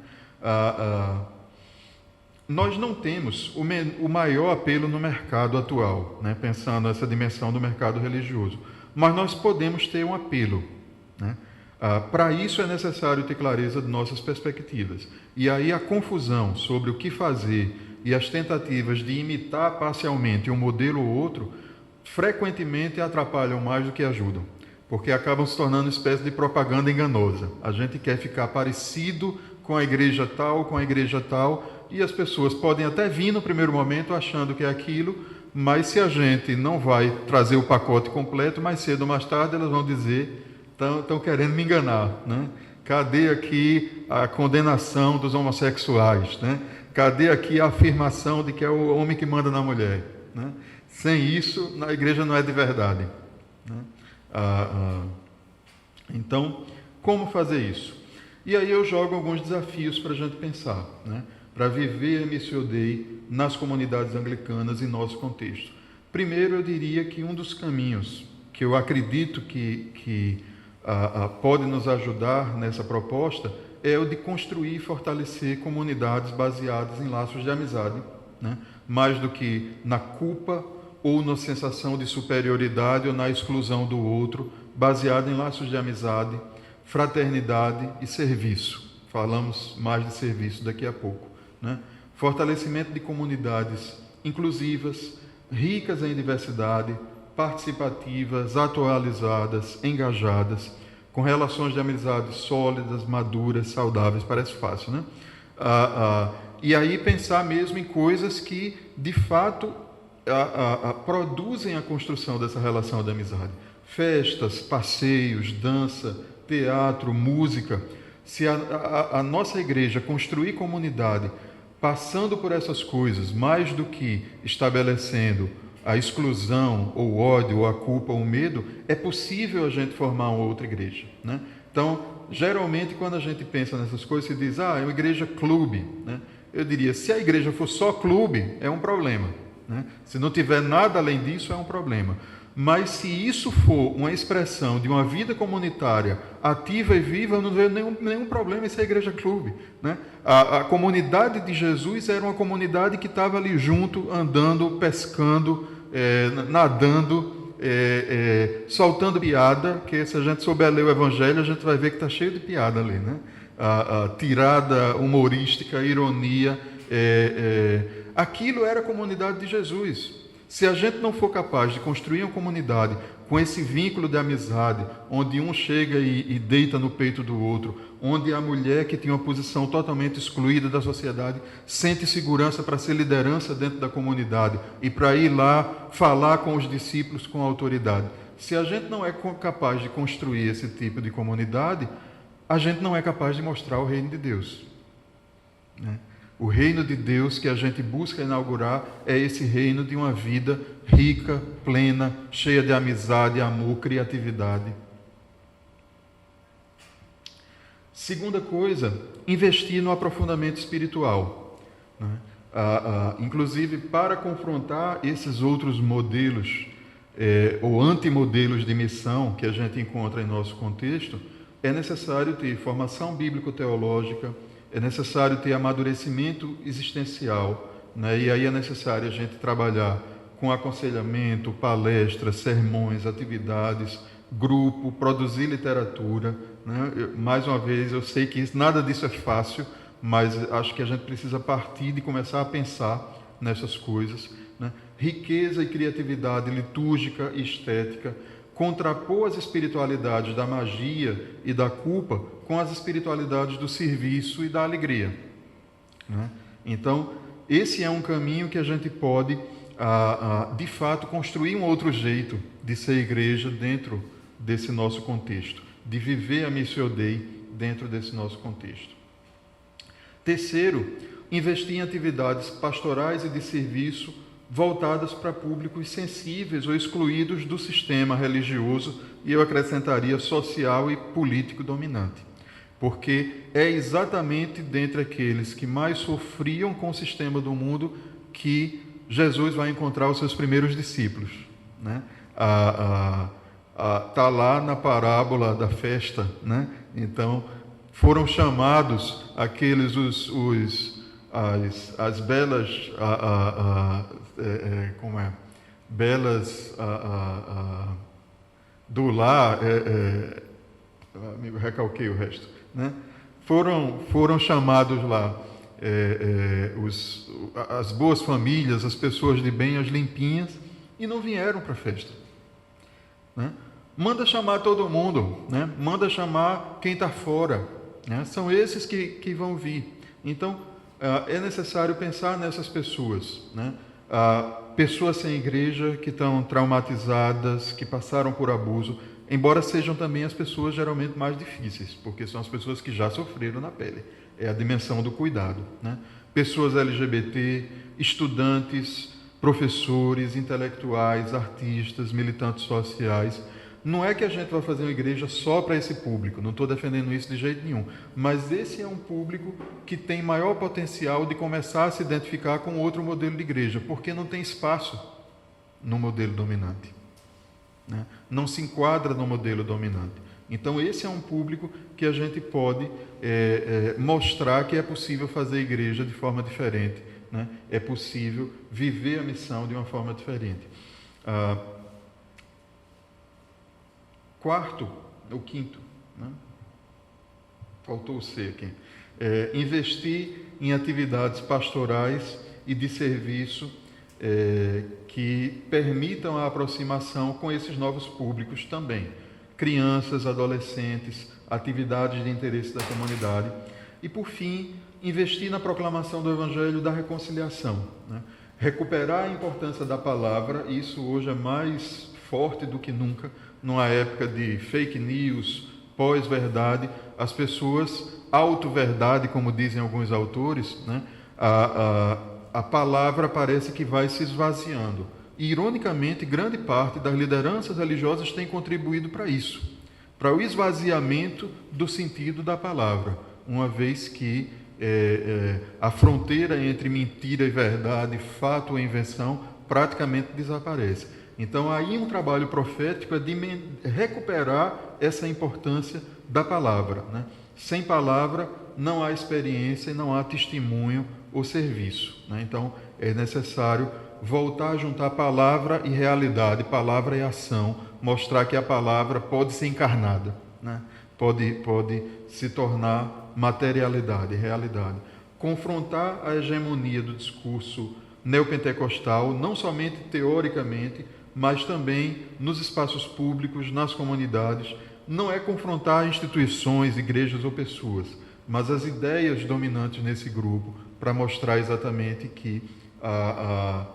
Nós não temos o maior apelo no mercado atual, né? Pensando nessa dimensão do mercado religioso, mas nós podemos ter um apelo, né? Para isso é necessário ter clareza de nossas perspectivas. E aí a confusão sobre o que fazer e as tentativas de imitar parcialmente um modelo ou outro, frequentemente atrapalham mais do que ajudam, porque acabam se tornando uma espécie de propaganda enganosa. A gente quer ficar parecido com a igreja tal, e as pessoas podem até vir no primeiro momento achando que é aquilo, mas se a gente não vai trazer o pacote completo, mais cedo ou mais tarde elas vão dizer: estão querendo me enganar, né? Cadê aqui a condenação dos homossexuais, né? Cadê aqui a afirmação de que é o homem que manda na mulher, né? Sem isso, a igreja não é de verdade, né? Então, como fazer isso? E aí eu jogo alguns desafios para a gente pensar, né? Para viver a Missio Dei nas comunidades anglicanas em nosso contexto. Primeiro, eu diria que um dos caminhos que eu acredito que pode nos ajudar nessa proposta é o de construir e fortalecer comunidades baseadas em laços de amizade, né? Mais do que na culpa ou na sensação de superioridade ou na exclusão do outro, baseado em laços de amizade, fraternidade e serviço. Falamos mais de serviço daqui a pouco, né? Fortalecimento de comunidades inclusivas, ricas em diversidade, participativas, atualizadas, engajadas, com relações de amizade sólidas, maduras, saudáveis. Parece fácil, né? E aí pensar mesmo em coisas que, de fato, produzem a construção dessa relação de amizade. Festas, passeios, dança, teatro, música. Se a nossa igreja construir comunidade passando por essas coisas, mais do que estabelecendo a exclusão, ou o ódio, ou a culpa, ou o medo, é possível a gente formar uma outra igreja, né? Então, geralmente, quando a gente pensa nessas coisas, se diz: é uma igreja clube, né? Eu diria, se a igreja for só clube, é um problema, né? Se não tiver nada além disso, é um problema. Mas se isso for uma expressão de uma vida comunitária ativa e viva, eu não vejo nenhum problema em ser igreja clube, né? A comunidade de Jesus era uma comunidade que estava ali junto, andando, pescando, nadando, soltando piada, que se a gente souber ler o Evangelho, a gente vai ver que está cheio de piada ali, né? Tirada humorística, ironia, aquilo era a comunidade de Jesus. Se a gente não for capaz de construir uma comunidade com esse vínculo de amizade, onde um chega e deita no peito do outro, onde a mulher que tinha uma posição totalmente excluída da sociedade sente segurança para ser liderança dentro da comunidade e para ir lá falar com os discípulos com autoridade. Se a gente não é capaz de construir esse tipo de comunidade, a gente não é capaz de mostrar o reino de Deus, né? O reino de Deus que a gente busca inaugurar é esse reino de uma vida rica, plena, cheia de amizade, amor, criatividade. Segunda coisa, investir no aprofundamento espiritual, né? Inclusive, para confrontar esses outros modelos ou antimodelos de missão que a gente encontra em nosso contexto, é necessário ter formação bíblico-teológica, é necessário ter amadurecimento existencial, né? E aí é necessário a gente trabalhar com aconselhamento, palestras, sermões, atividades, grupo, produzir literatura, né? Mais uma vez, eu sei que nada disso é fácil, mas acho que a gente precisa partir de começar a pensar nessas coisas, né? Riqueza e criatividade litúrgica e estética, contrapor as espiritualidades da magia e da culpa com as espiritualidades do serviço e da alegria, né? Então, esse é um caminho que a gente pode, de fato, construir um outro jeito de ser igreja dentro desse nosso contexto, de viver a Missio Dei dentro desse nosso contexto. Terceiro, investir em atividades pastorais e de serviço voltadas para públicos sensíveis ou excluídos do sistema religioso, e eu acrescentaria social e político dominante, porque é exatamente dentre aqueles que mais sofriam com o sistema do mundo que Jesus vai encontrar os seus primeiros discípulos, né? Tá lá na parábola da festa, né? Então, foram chamados aqueles as belas belas do lar, recalquei o resto, né? Foram chamados lá as boas famílias, as pessoas de bem, as limpinhas, e não vieram para a festa, né? Manda chamar todo mundo, né? Manda chamar quem está fora, né? São esses que vão vir. Então, é necessário pensar nessas pessoas, né? Pessoas sem igreja, que estão traumatizadas, que passaram por abuso, embora sejam também as pessoas geralmente mais difíceis, porque são as pessoas que já sofreram na pele. É a dimensão do cuidado, né? Pessoas LGBT, estudantes, professores, intelectuais, artistas, militantes sociais. Não é que a gente vai fazer uma igreja só para esse público, não estou defendendo isso de jeito nenhum, mas esse é um público que tem maior potencial de começar a se identificar com outro modelo de igreja, porque não tem espaço no modelo dominante, né? Não se enquadra no modelo dominante. Então esse é um público que a gente pode mostrar que é possível fazer igreja de forma diferente, né? É possível viver a missão de uma forma diferente. Quinto, né? Faltou o C aqui. Investir em atividades pastorais e de serviço que permitam a aproximação com esses novos públicos também. Crianças, adolescentes, atividades de interesse da comunidade. E, por fim, investir na proclamação do Evangelho da reconciliação, né? Recuperar a importância da palavra, isso hoje é mais forte do que nunca, numa época de fake news, pós-verdade, as pessoas, auto-verdade, como dizem alguns autores, né? A palavra parece que vai se esvaziando. E, ironicamente, grande parte das lideranças religiosas tem contribuído para isso, para o esvaziamento do sentido da palavra, uma vez que a fronteira entre mentira e verdade, fato ou invenção, praticamente desaparece. Então, aí um trabalho profético é de recuperar essa importância da palavra, né? Sem palavra, não há experiência, não há testemunho ou serviço, né? Então, é necessário voltar a juntar palavra e realidade, palavra e ação, mostrar que a palavra pode ser encarnada, né? Pode se tornar materialidade, realidade. Confrontar a hegemonia do discurso neopentecostal, não somente teoricamente, mas também nos espaços públicos, nas comunidades. Não é confrontar instituições, igrejas ou pessoas, mas as ideias dominantes nesse grupo, para mostrar exatamente que a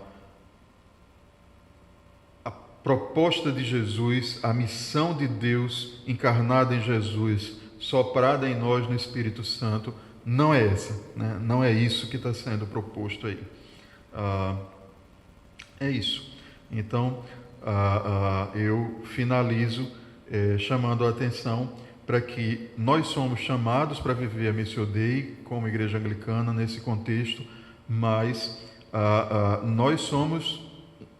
proposta de Jesus, a missão de Deus encarnada em Jesus, soprada em nós no Espírito Santo, não é essa, né? Não é isso que está sendo proposto aí. É isso. Então, eu finalizo chamando a atenção para que nós somos chamados para viver a Missio Dei como Igreja Anglicana nesse contexto, mas nós somos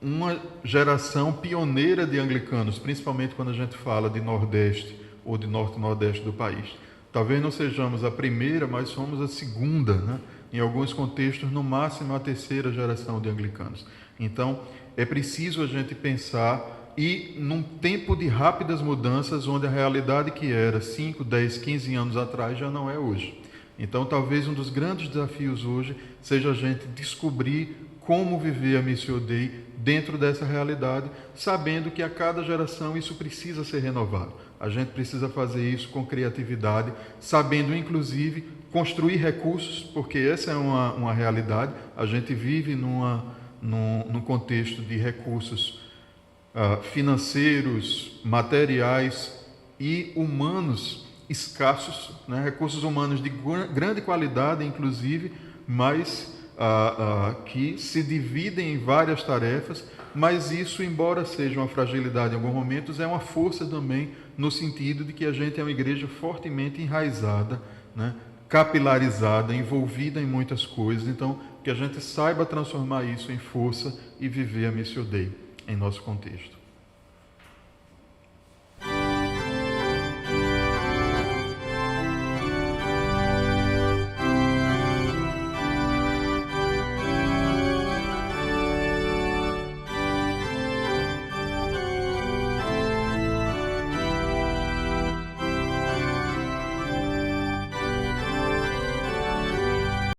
uma geração pioneira de anglicanos, principalmente quando a gente fala de Nordeste ou de Norte e Nordeste do país. Talvez não sejamos a primeira, mas somos a segunda, né? Em alguns contextos, no máximo a terceira geração de anglicanos. Então, é preciso a gente pensar e num tempo de rápidas mudanças, onde a realidade que era 5, 10, 15 anos atrás já não é hoje. Então, talvez um dos grandes desafios hoje seja a gente descobrir como viver a Missio Dei dentro dessa realidade, sabendo que a cada geração isso precisa ser renovado. A gente precisa fazer isso com criatividade, sabendo, inclusive, construir recursos, porque essa é uma realidade. A gente vive num contexto de recursos financeiros, materiais e humanos escassos, né? Recursos humanos de grande qualidade, inclusive, mas que se dividem em várias tarefas, mas isso, embora seja uma fragilidade em alguns momentos, é uma força também, no sentido de que a gente é uma igreja fortemente enraizada, né? Capilarizada, envolvida em muitas coisas. Então, que a gente saiba transformar isso em força e viver a Missio Dei em nosso contexto.